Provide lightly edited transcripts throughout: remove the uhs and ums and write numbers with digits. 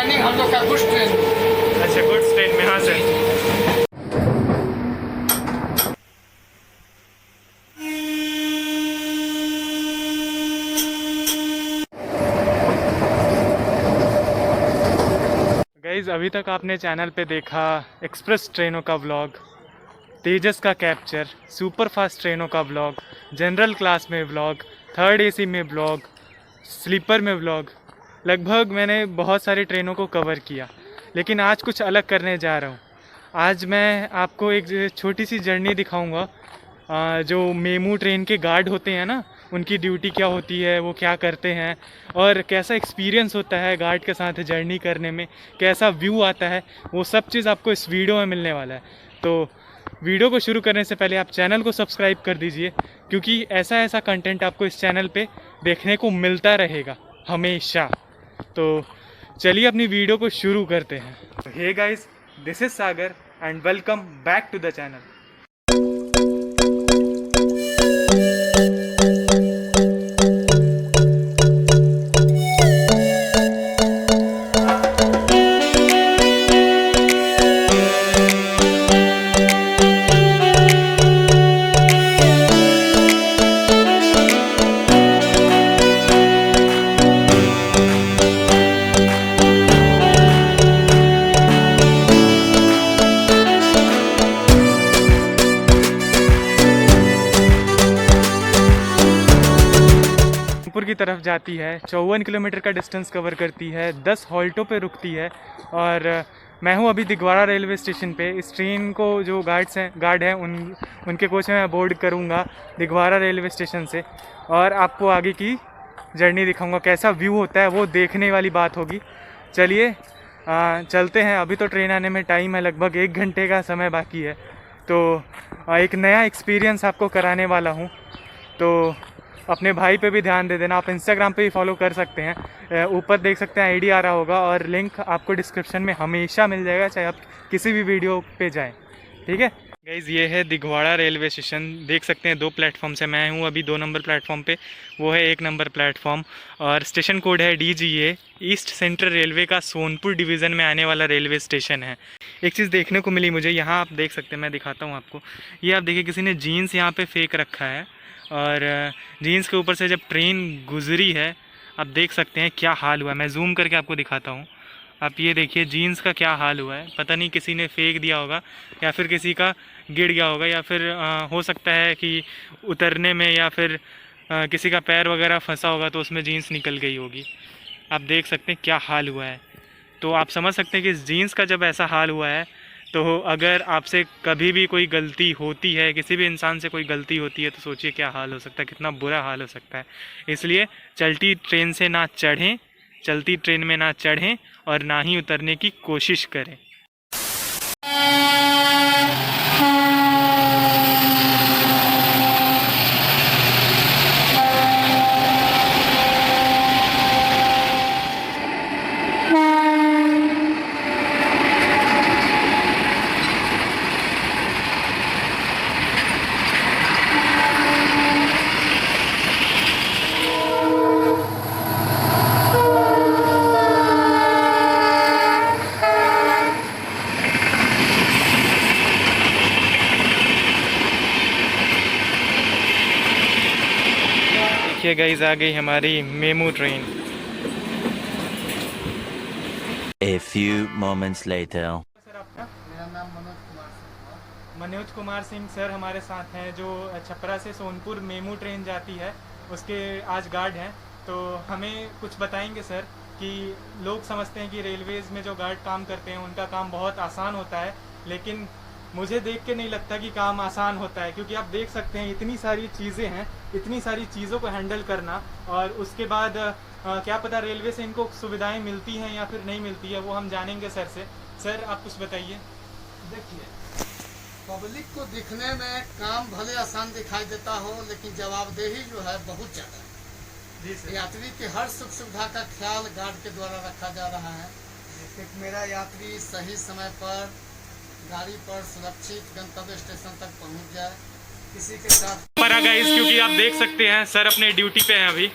Timing हम लोग का गुड्स ट्रेन। अच्छा, गुड्स ट्रेन में, हाँ सर। गाइज, अभी तक आपने चैनल पे देखा एक्सप्रेस ट्रेनों का व्लॉग, तेजस का कैप्चर, सुपर फास्ट ट्रेनों का व्लॉग, जनरल क्लास में व्लॉग, थर्ड एसी में व्लॉग, स्लीपर में व्लॉग। लगभग मैंने बहुत सारी ट्रेनों को कवर किया, लेकिन आज कुछ अलग करने जा रहा हूँ। आज मैं आपको एक छोटी सी जर्नी दिखाऊंगा। जो मेमू ट्रेन के गार्ड होते हैं ना, उनकी ड्यूटी क्या होती है, वो क्या करते हैं और कैसा एक्सपीरियंस होता है गार्ड के साथ जर्नी करने में, कैसा व्यू आता है, वो सब चीज़ आपको इस वीडियो में मिलने वाला है। तो वीडियो को शुरू करने से पहले आप चैनल को सब्सक्राइब कर दीजिए, क्योंकि ऐसा ऐसा कंटेंट आपको इस चैनल पे देखने को मिलता रहेगा हमेशा। तो चलिए अपनी वीडियो को शुरू करते हैं। Hey guys, this is Sagar and welcome back to the channel. की तरफ जाती है, 54 किलोमीटर का डिस्टेंस कवर करती है, 10 हॉल्टों पे रुकती है। और मैं हूँ अभी दिगवाड़ा रेलवे स्टेशन पे। इस ट्रेन को जो गार्ड हैं उनके कोच में मैं बोर्ड करूँगा दिगवाड़ा रेलवे स्टेशन से, और आपको आगे की जर्नी दिखाऊंगा। कैसा व्यू होता है वो देखने वाली बात होगी। चलिए चलते हैं। अभी तो ट्रेन आने में टाइम है, लगभग 1 घंटे का समय बाकी है। तो एक नया एक्सपीरियंस आपको कराने वाला हूँ, तो अपने भाई पे भी ध्यान दे देना। आप इंस्टाग्राम पे भी फॉलो कर सकते हैं, ऊपर देख सकते हैं, आईडी आ रहा होगा, और लिंक आपको डिस्क्रिप्शन में हमेशा मिल जाएगा, चाहे आप किसी भी वीडियो पे जाएं। ठीक है गाइज़, ये है दिगवाड़ा रेलवे स्टेशन। देख सकते हैं 2 प्लेटफॉर्म से, मैं हूँ अभी 2 नंबर प्लेटफॉर्म पे, वो है 1 नंबर प्लेटफॉर्म। और स्टेशन कोड है DGA। ईस्ट सेंट्रल रेलवे का सोनपुर डिवीज़न में आने वाला रेलवे स्टेशन है। एक चीज़ देखने को मिली मुझे यहाँ, आप देख सकते हैं, मैं दिखाता हूँ आपको। ये आप देखिए, किसी ने जीन्स यहाँ पे फेंक रखा है, और जीन्स के ऊपर से जब ट्रेन गुजरी है, आप देख सकते हैं क्या हाल हुआ है। मैं जूम करके आपको दिखाता हूँ। आप ये देखिए जीन्स का क्या हाल हुआ है। पता नहीं किसी ने फेंक दिया होगा, या फिर किसी का गिर गया होगा, या फिर हो सकता है कि उतरने में, या फिर किसी का पैर वगैरह फंसा होगा तो उसमें जीन्स निकल गई होगी। आप देख सकते हैं क्या हाल हुआ है। तो आप समझ सकते हैं कि इस जीन्स का जब ऐसा हाल हुआ है, तो अगर आपसे कभी भी कोई गलती होती है, किसी भी इंसान से कोई गलती होती है, तो सोचिए क्या हाल हो सकता है, कितना बुरा हाल हो सकता है। इसलिए चलती ट्रेन से ना चढ़ें, चलती ट्रेन में ना चढ़ें, और ना ही उतरने की कोशिश करें। देखिए गाइस, आ गई हमारी MEMU train. A few moments later. Sir आपका? मेरा नाम मनोज कुमार सिंह है। मनोज कुमार सिंह सर हमारे साथ हैं, जो छपरा से सोनपुर मेमू ट्रेन जाती है, उसके आज गार्ड हैं। तो हमें कुछ बताएंगे सर कि लोग समझते हैं कि रेलवेज़ में जो गार्ड काम करते हैं उनका काम बहुत आसान होता है, लेकिन मुझे देख के नहीं लगता कि काम आसान होता है, क्योंकि आप देख सकते हैं इतनी सारी चीज़ें हैं, इतनी सारी चीज़ों को हैंडल करना, और उसके बाद क्या पता रेलवे से इनको सुविधाएं मिलती हैं या फिर नहीं मिलती है, वो हम जानेंगे सर से। सर आप कुछ बताइए। देखिए, पब्लिक को दिखने में काम भले आसान दिखाई देता हो, लेकिन जवाबदेही जो है बहुत ज़्यादा है। जी सर। यात्री की हर सुख सुविधा का ख्याल गार्ड के द्वारा रखा जा रहा है कि मेरा यात्री सही समय पर गाड़ी पर सुरक्षित गंतव्य स्टेशन तक पहुंच जाए। किसी के साथ पर आ गाइस, क्योंकि आप देख सकते हैं सर अपने ड्यूटी पे हैं अभी।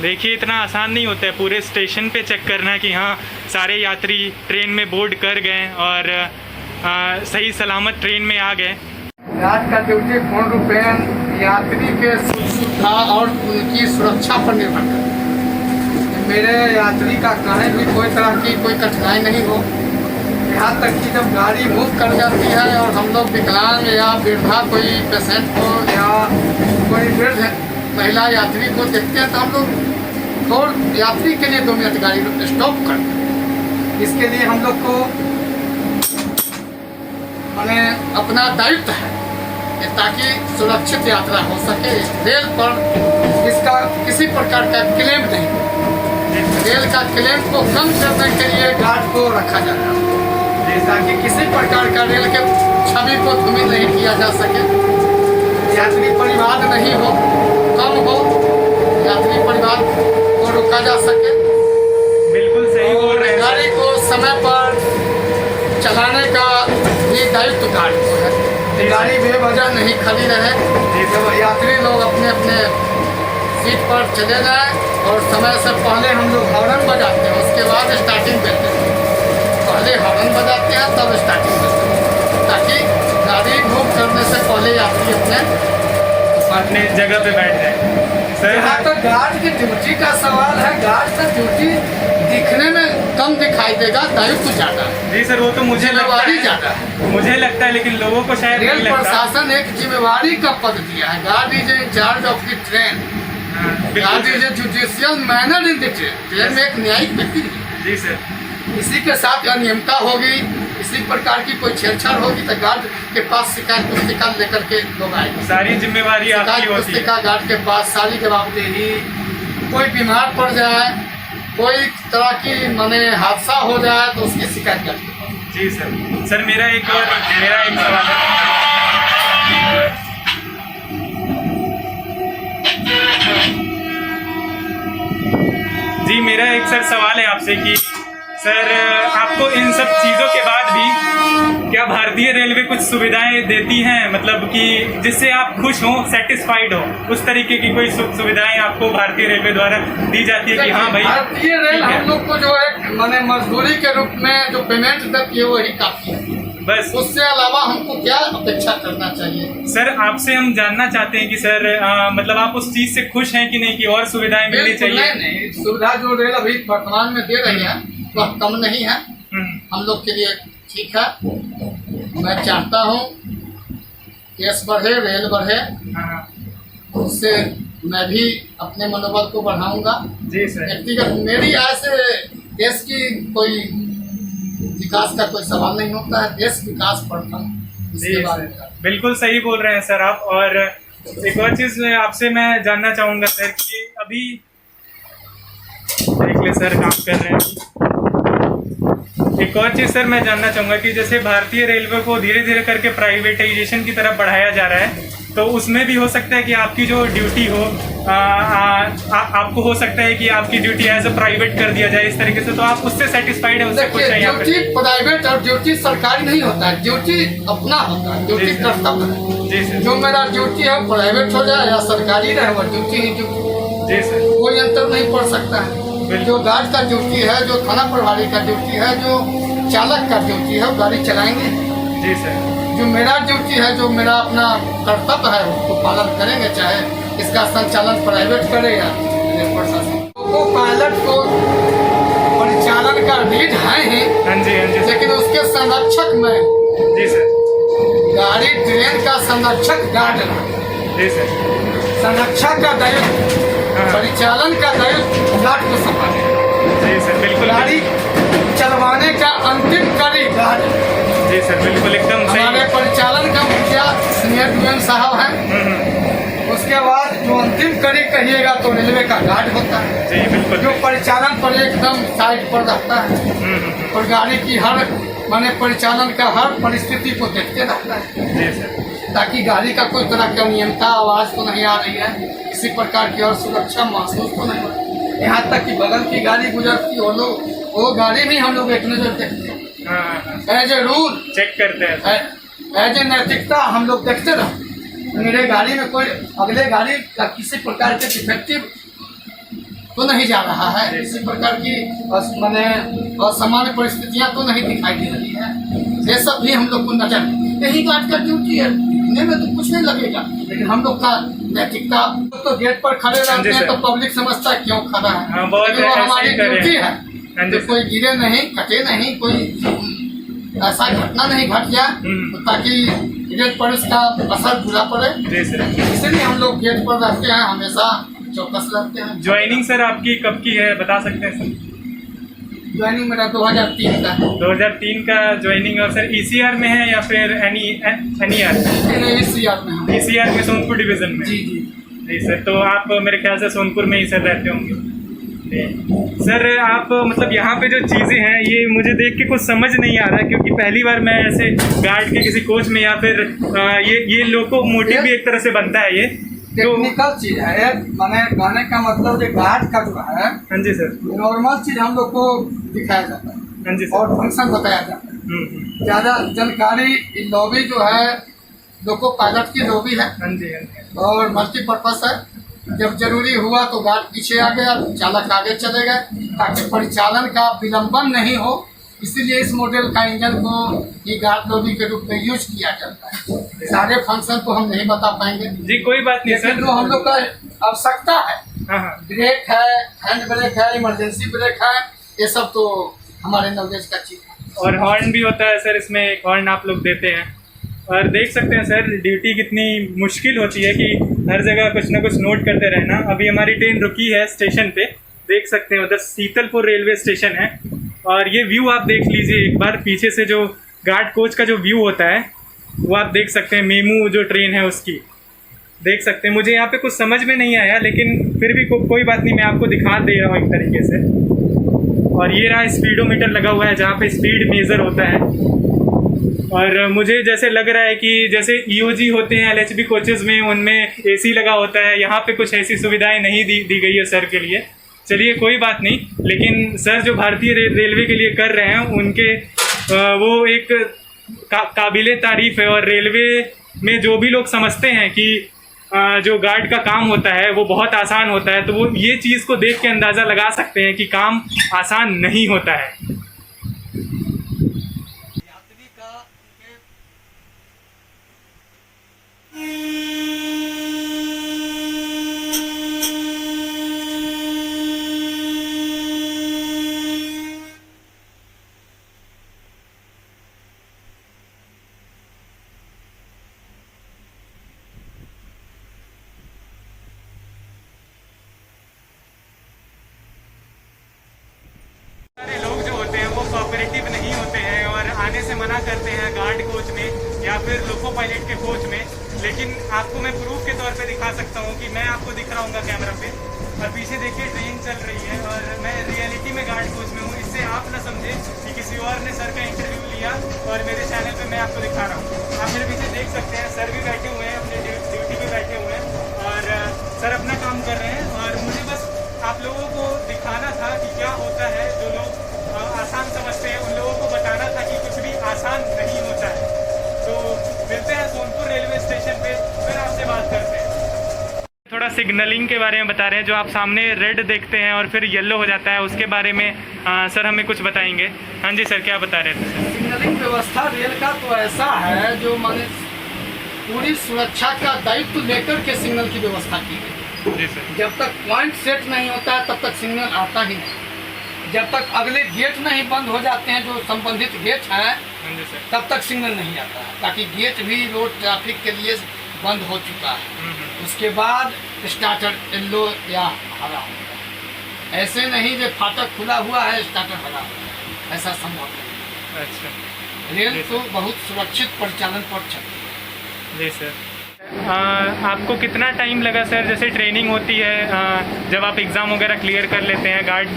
देखिए इतना आसान नहीं होता है पूरे स्टेशन पे चेक करना कि हाँ सारे यात्री ट्रेन में बोर्ड कर गए और सही सलामत ट्रेन में आ गए। गार्ड का ड्यूटी पूर्ण रूपेण यात्री के सुविधा और उनकी सुरक्षा पर निर्भर करता है। मेरे यात्री का कहीं भी कोई तरह की कोई कठिनाई नहीं हो, यहाँ तक कि जब गाड़ी मूव कर जाती है और हम लोग विकलांग या वृद्धा कोई पेशेंट को या कोई वृद्ध महिला यात्री को देखते हैं तो हम लोग और यात्री के लिए 2 मिनट गाड़ी स्टॉप करते हैं। इसके लिए हम लोग को माने अपना दायित्व है कि ताकि सुरक्षित यात्रा हो सके। रेल पर इसका किसी प्रकार का क्लेम नहीं, रेल का क्लेम को कम करने के लिए गार्ड को रखा जाता है ताकि किसी प्रकार का रेल के छवि को धूमिल नहीं किया जा सके, यात्री परिवार नहीं हो, कम हो, यात्री परिवार को रोका जा सके। बिल्कुल सही बोल रहे हैं। गाड़ी को समय पर चलाने का भी दायित्व गाड़ी को है। गाड़ी बेवजह नहीं खड़ी रहे, यात्री लोग अपने अपने सीट पर चले जाएं और समय से पहले हम लोग हॉर्न बजाते हैं, उसके बाद स्टार्टिंग देते हैं। पहले हॉर्न बजाते हैं तब स्टार्टिंग देते हैं ताकि गाड़ी मूव करने से पहले यात्री अपने जगह पे बैठ जाए। सर यहाँ तो गार्ड की ड्यूटी का सवाल है। गार्ड का ड्यूटी दिखने में कम दिखाई देगा, दायित्व ज्यादा है। जी सर, वो तो मुझे लगता है, ज्यादा है, मुझे लगता है, लेकिन लोगों को शायद नहीं रेल लगता। प्रशासन एक जिम्मेवारी का पद दिया है। Guard is in charge of the train, guard is a judicial manner in the train. Train में एक न्यायिक व्यक्ति है। जी सर, इसी के साथ अनियमितता होगी, इसी प्रकार की कोई छेड़छाड़ होगी तो गार्ड के पास शिकायत पुस्तिका लेकर के लोग आएंगे। सारी जिम्मेवारी आपकी शिकायत होती है। पुस्तिका गार्ड के पास, सारी जवाबदेही। कोई बीमार पड़ जाए, कोई तरह की माने हादसा हो जाए तो उसकी शिकायत गार्ड के पास। जी सर। सर मेरा एक सवाल है। जी मेरा एक सवाल है आपसे कि सर आपको इन सब चीज़ों के बाद भी क्या भारतीय रेलवे कुछ सुविधाएं देती हैं, मतलब कि जिससे आप खुश हो, सेटिस्फाइड हो, उस तरीके की कोई सुविधाएं आपको भारतीय रेलवे द्वारा दी जाती है कि हाँ भाई भारतीय रेल हम लोग को जो है माने मजदूरी के रूप में जो पेमेंट देती है वही काफी है, बस उससे अलावा हमको क्या अपेक्षा करना चाहिए? सर आपसे हम जानना चाहते हैं कि सर मतलब आप उस चीज से खुश हैं कि नहीं, कि और सुविधाएं मिलनी चाहिए? नहीं, सुविधा जो रेल अभी वर्तमान में दे रही है वह कम नहीं है, हम लोग के लिए ठीक है। मैं चाहता हूँ केस बढ़े, रेल बढ़े, उससे मैं भी अपने मनोबल को बढ़ाऊंगा। जी सर। व्यक्तिगत मेरी आय से देश की कोई विकास का कोई सवाल नहीं होता है, देश विकास प्रथम, इसके बारे में बिल्कुल सही बोल रहे हैं सर आप। और एक और चीज आपसे मैं जानना चाहूंगा सर कि अभी देख ले सर काम कर रहे हैं। एक और चीज़ सर मैं जानना चाहूँगा कि जैसे भारतीय रेलवे को धीरे धीरे करके प्राइवेटाइजेशन की तरफ बढ़ाया जा रहा है, तो उसमें भी हो सकता है कि आपकी जो ड्यूटी हो आपको हो सकता है कि आपकी ड्यूटी एज अ प्राइवेट कर दिया जाए इस तरीके से, तो आप उससे सेटिस्फाइड है? उससे कुछ नहीं। ड्यूटी प्राइवेट और ड्यूटी सरकारी नहीं होता है, ड्यूटी अपना होता है, ड्यूटी कर्तव्य है। जी सर। जो मेरा ड्यूटी है प्राइवेट हो जाए या सरकारी रहे, वो ड्यूटी ही ड्यूटी। जी सर। कोई अंतर नहीं पड़ सकता है। जो गार्ड का ड्यूटी है, जो थाना प्रभारी का ड्यूटी है, जो चालक का ड्यूटी है, वो गाड़ी चलाएंगे। जी सर। जो मेरा ड्यूटी है, जो मेरा अपना कर्तव्य है, उसको पालन करेंगे, चाहे इसका संचालन प्राइवेट करे या प्रशासन। वो पायलट को परिचालन का रीढ़ है ही, हाँ जी, लेकिन उसके संरक्षक में जी सर गाड़ी ट्रेन का संरक्षक गार्ड है। जी सर। संरक्षा का दायित्व, परिचालन का दायित्व गार्ड को संभाले। जी सर बिल्कुल। गाड़ी चलवाने का अंतिम कड़ी गार्ड। जी सर बिल्कुल एकदम सही। हमारे परिचालन का मुखिया सीनियर डीएम साहब हैं। उसके बाद जो अंतिम कड़ी कहिएगा तो रेलवे का गार्ड होता है। जी बिल्कुल। जो परिचालन पर एकदम साइड पर रहता है और गाड़ी की हर माने परिचालन का हर परिस्थिति को देखते रहता है। जी सर। ताकि गाड़ी का कोई तरह की अनियमितता, आवाज़ तो नहीं आ रही है, किसी प्रकार की और सुरक्षा महसूस तो नहीं हो रही। यहाँ तक कि बगल की गाड़ी गुजरती हो, लोग वो गाड़ी भी हम लोग एक नजर देखते हैं, एज ए रूल चेक करते हैं, एज ए नैतिकता हम लोग देखते रहो। मेरे गाड़ी में कोई अगले गाड़ी का किसी प्रकार के डिफेक्टिव तो नहीं जा रहा है, इसी प्रकार की माने असामान्य परिस्थितियां तो नहीं दिखाई दे रही है। ये सब भी हम लोग को नजर, यही गार्ड का ड्यूटी है, इन्हें में तो कुछ नहीं लगेगा, लेकिन हम लोग का नैतिकता तो गेट पर खड़े रहते हैं तो पब्लिक समझता है क्यों खड़ा है, लेकिन वो हमारी ड्यूटी है। तो कोई गिरे नहीं, कटे नहीं, कोई ऐसा घटना नहीं घट गया ताकि गेट पर इसका असर बुरा पड़े, इसलिए हम लोग गेट पर रहते हैं, हमेशा चौकस रहते हैं। ज्वाइनिंग सर आपकी कब की है बता सकते हैं सर? ज्वाइनिंग मेरा 2003 का है। 2003 का ज्वाइनिंग। और सर ईसीआर में है या फिर एनईआर? ECR में है। ईसीआर में सोनपुर डिवीजन में? जी जी जी सर, तो आप मेरे ख्याल से सोनपुर में ही सर रहते होंगे। सर आप मतलब यहाँ पे जो चीज़ें हैं ये मुझे देख के कुछ समझ नहीं आ रहा है, क्योंकि पहली बार मैं ऐसे गार्ड के किसी कोच में या फिर ये लोकोमोटिव भी एक तरह से बनता है, ये टेक्निकल चीज है। मैंने कहने का मतलब जो गार्ड का जो है, हाँ जी सर, नॉर्मल चीज हम लोग को दिखाया जाता है, हाँ जी सर, और फंक्शन बताया जाता है। ज्यादा जानकारी लॉबी जो है लोको पायलट की लॉबी है, हाँ जी, और मल्टीपर्पज है। जब जरूरी हुआ तो गार्ड पीछे आ गया, चालक आगे चले गए, ताकि परिचालन का विलंबन नहीं हो, इसीलिए इस मॉडल का इंजन को ये गार्ड लॉबी के रूप में यूज किया जाता है। सारे फंक्शन तो हम नहीं बता पाएंगे जी, कोई बात नहीं सर, जो हम लोग का आवश्यकता है, ब्रेक है, हैंड ब्रेक है, इमरजेंसी ब्रेक है, ये सब तो हमारे नॉलेज का चीज है। और हॉर्न भी होता है सर, इसमें एक हॉर्न आप लोग देते हैं। और देख सकते हैं सर ड्यूटी कितनी मुश्किल होती है कि हर जगह कुछ ना कुछ नोट करते रहना। अभी हमारी ट्रेन रुकी है स्टेशन पे, देख सकते हैं उधर सीतलपुर रेलवे स्टेशन है, और ये व्यू आप देख लीजिए एक बार, पीछे से जो गार्ड कोच का जो व्यू होता है वो आप देख सकते हैं, मेमू जो ट्रेन है उसकी देख सकते हैं। मुझे यहाँ पे कुछ समझ में नहीं आया, लेकिन फिर भी कोई बात नहीं, मैं आपको दिखा दे रहा हूँ एक तरीके से। और ये रहा स्पीडोमीटर लगा हुआ है जहाँ पे स्पीड मेज़र होता है, और मुझे जैसे लग रहा है कि जैसे ईओजी होते हैं एलएचबी कोचेज़ में, उनमें एसी लगा होता है, यहाँ पे कुछ ऐसी सुविधाएं नहीं दी गई है सर के लिए। चलिए कोई बात नहीं, लेकिन सर जो भारतीय रेलवे के लिए कर रहे हैं उनके वो एक काबिले तारीफ़ है। और रेलवे में जो भी लोग समझते हैं कि जो गार्ड का काम होता है वो बहुत आसान होता है, तो वो ये चीज़ को देख के अंदाज़ा लगा सकते हैं कि काम आसान नहीं होता है। कोऑपरेटिव नहीं होते हैं और आने से मना करते हैं गार्ड कोच में या फिर लोको पायलट के कोच में। लेकिन आपको मैं प्रूफ के तौर पे दिखा सकता हूँ कि मैं आपको दिख रहा हूँ कैमरा पे, और पीछे देखिए ट्रेन चल रही है और मैं रियलिटी में गार्ड कोच में हूँ। इससे आप ना समझे कि किसी और ने सर का इंटरव्यू लिया और मेरे चैनल पर मैं आपको दिखा रहा हूँ। आप मेरे पीछे देख सकते हैं, सर भी बैठे हुए हैं, अपने ड्यूटी पे बैठे हुए हैं और सर अपना काम कर रहे हैं। और मुझे बस आप लोगों को दिखाना था कि क्या होता है, जो लोग आसान समझते हैं उन लोगों को बताना था कि कुछ भी आसान नहीं होता है। तो मिलते हैं सोनपुर रेलवे स्टेशन पे, फिर आपसे बात करते हैं। थोड़ा सिग्नलिंग के बारे में बता रहे हैं, जो आप सामने रेड देखते हैं और फिर येलो हो जाता है, उसके बारे में सर हमें कुछ बताएंगे। हाँ जी सर, क्या बता रहे थे? सिग्नलिंग व्यवस्था रेल का तो ऐसा है जो माने पूरी सुरक्षा का दायित्व लेकर के सिग्नल की व्यवस्था की गई। जी सर। जब तक पॉइंट सेट नहीं होता है तब तक सिग्नल आता ही नहीं। जब तक अगले गेट नहीं बंद हो जाते हैं, जो संबंधित गेट हैं, तब तक सिग्नल नहीं आता है, ताकि गेट भी रोड ट्रैफिक के लिए बंद हो चुका है। उसके बाद स्टार्टर येलो या हरा होगा। ऐसे नहीं जो फाटक खुला हुआ है स्टार्टर हरा होगा, ऐसा संभव नहीं। अच्छा, रेल तो बहुत सुरक्षित परिचालन पर चलती है। जी सर। आपको कितना टाइम लगा सर, जैसे ट्रेनिंग होती है जब आप एग्ज़ाम वगैरह क्लियर कर लेते हैं, गार्ड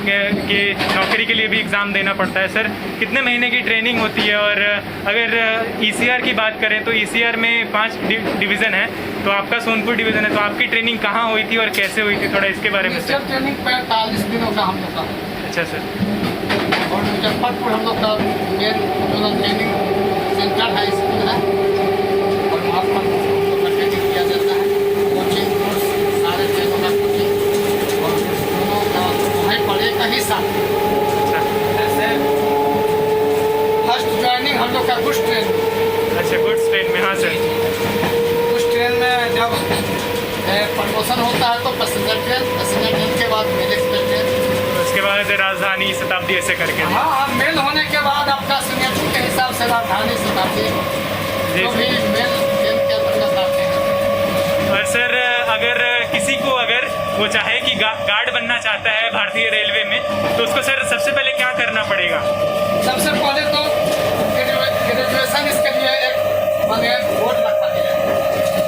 के नौकरी के लिए भी एग्ज़ाम देना पड़ता है सर, कितने महीने की ट्रेनिंग होती है? और अगर ईसीआर की बात करें तो ईसीआर में 5 डिवीज़न है, तो आपका सोनपुर डिवीज़न है, तो आपकी ट्रेनिंग कहाँ हुई थी और कैसे हुई थी, थोड़ा इसके बारे में सर। ट्रेनिंग 45 दिनों का हम लोग का। अच्छा सर। और मुजफ्फरपुर हम लोग का मेन ट्रेनिंग सेंटर है, स्कूल है, और वहाँ पर किया जाता है। कोचिंग कोर्स सारे ट्रेनों का कोचिंग और दोनों का उस ट्रेन में। अच्छा, गुड्स ट्रेन में, हाँ सर। उस ट्रेन में जब प्रमोशन होता है तो पैसेंजर ट्रेन के बाद मेल एक्सप्रेस ट्रेन, उसके बाद राजधानी शताब्दी ऐसे करके। हाँ हाँ, मेल होने के बाद आपका सीनियरिटी के हिसाब से राजधानी शताब्दी जो भी मेल ट्रेन के अंतर्गत आते हैं। और सर अगर किसी को अगर वो चाहे कि गार्ड बनना चाहता है भारतीय रेलवे में, तो उसको सर सबसे पहले क्या करना पड़ेगा? सबसे पहले तो ग्रेजुएशन इसके लिए एक माने बोर्ड रखा गया है,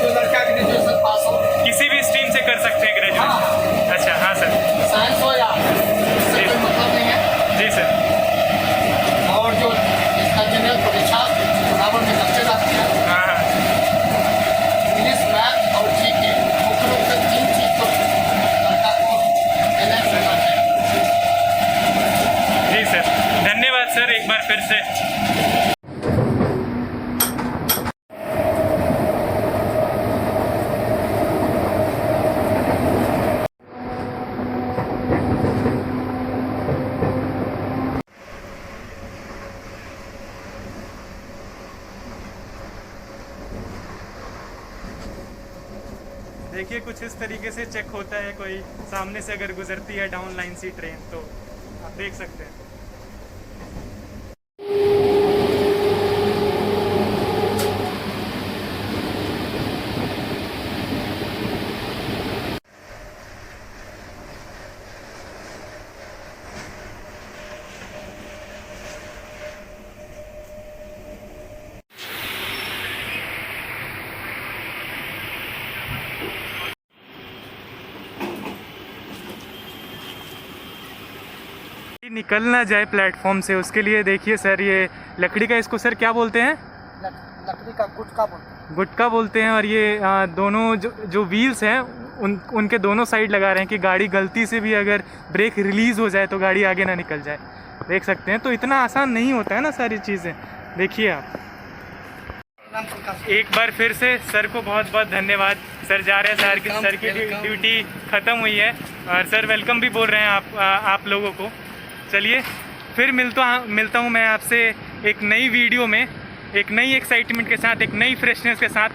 जो लड़का ग्रेजुएशन पास हो किसी भी स्ट्रीम से कर सकते हैं ग्रेजुएशन? हाँ। अच्छा, हाँ सर। साइंस हो या इससे कोई मतलब नहीं है। जी सर। और जो इसका जनरल परीक्षा बराबर में बच्चे रहते हैं, हाँ हाँ। इंग्लिश, मैथ और जीके, मुख्य रूप से 3 चीज तो लड़का को देना चाहिए। जी सर, धन्यवाद सर एक बार फिर से। देखिए कुछ इस तरीके से चेक होता है, कोई सामने से अगर गुजरती है डाउन लाइन सी ट्रेन तो आप देख सकते हैं। निकल ना जाए प्लेटफॉर्म से, उसके लिए देखिए सर ये लकड़ी का, इसको सर क्या बोलते हैं? लकड़ी का गुटका बोलते हैं। गुटका बोलते हैं। और ये दोनों जो व्हील्स हैं उनके दोनों साइड लगा रहे हैं कि गाड़ी गलती से भी अगर ब्रेक रिलीज़ हो जाए तो गाड़ी आगे ना निकल जाए। देख सकते हैं, तो इतना आसान नहीं होता है ना सारी चीज़ें। देखिए आप, एक बार फिर से सर को बहुत बहुत धन्यवाद। सर जा रहे हैं, सर की ड्यूटी ख़त्म हुई है और सर वेलकम भी बोल रहे हैं आप लोगों को। चलिए फिर मिलता हूँ मैं आपसे एक नई वीडियो में, एक नई एक्साइटमेंट के साथ, एक नई फ्रेशनेस के साथ।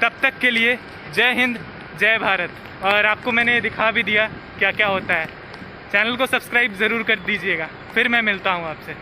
तब तक के लिए जय हिंद, जय भारत। और आपको मैंने दिखा भी दिया क्या क्या होता है। चैनल को सब्सक्राइब ज़रूर कर दीजिएगा। फिर मैं मिलता हूँ आपसे।